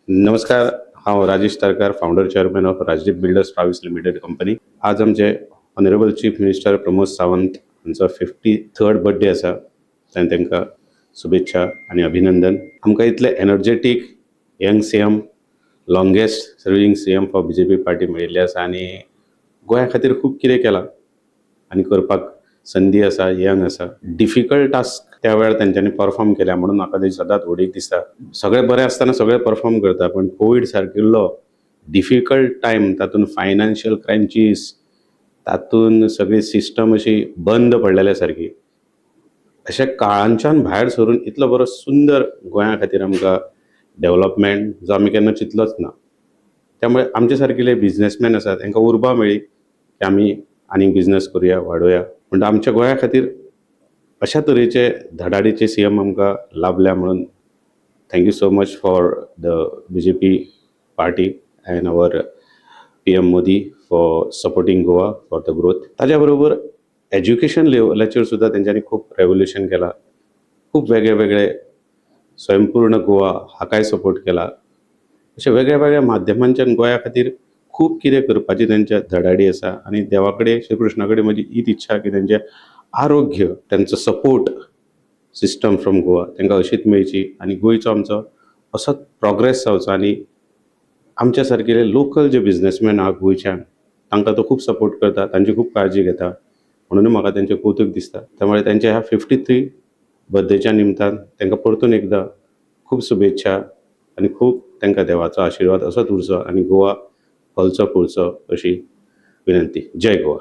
नमस्कार. हांव Rajesh Tarkar, founder chairman of Rajdeep builders private limited company. आज आमचे honourable chief minister Pramod Sawant हांचो 53rd बर्थडे आसा. तांकां शुभेच्छा आनी अभिनंदन. आमकां इतले energetic young CM, longest serving CM for BJP party मेळिल्ली आसा आनी गोंया खातीर खूब कितें केलां आनी करपाक संदी आसा, यंग आसा. डिफिकल्ट टास्क त्या वेळार तांच्यांनी परफॉर्म केल्या म्हणून म्हाका तेजी सदांच उडीक दिसता. सगळे बरें आसतना सगळे परफॉर्म करता, पण कोवीड सारकिल्लो डिफिकल्ट टायम, तातूंत फायनान्शियल क्रायसिस, तातूंत सगळी सिस्टम अशी बंद पडलेल्या सारकी, अशा काळांच्यान भायर सरून इतलो बरो सुंदर गोंया खातीर आमकां डेव्हलपमेंट जो आमी केन्ना चिंतलोच ना. त्यामुळे आमचे सारकिले बिझनेसमॅन आसात तांकां उर्बा मेळ्ळी की आमी आनीक बिझनेस करुया, वाडोवया. म्हणटा आमच्या गोंया खातीर अशा तरेचे धडाडीचे सीएम आमकां लाभल्या म्हणून thank you so much for the BJP party and our PM Modi for supporting Goa for the growth. ताज्या बरोबर एज्युकेशन लेवलाचेर सुद्दां तेंच्यांनी खूब रेवल्युशन केलां. खूब वेगळे वेगळे स्वयंपूर्ण गोवा हाकाय सपोर्ट केला. अशा वेगळ्या वेगळ्या माध्यमांच्यान गोंया खातीर खूब कितें करपाची तेंच्या धडाडी आसा आनी देवा कडेन, श्री कृष्णा कडेन म्हजी हीच इच्छा की तेंचें आरोग्य, तेंचो सपोर्ट सिस्टम फ्रॉम गोवा तांकां अशीच मेळची आनी गोंयचो आमचो असोच प्रोग्रेस जावचो आनी आमच्या सारकिले लोकल जे बिझनेसमॅन आहा गोंयच्यान तांकां तो खूब सपोर्ट करता, तांची खूब काळजी घेता. म्हणून म्हाका तेंचें कौतूक दिसता. त्यामुळे तेंच्या ह्या 53 बर्थडेच्या निमतान तांकां परतून एकदां खूब शुभेच्छा आनी खूब तांकां देवाचो आशिर्वाद असोच उरचो आनी गोवा फलचो फुलचो अशी विनंती. जय गोवा.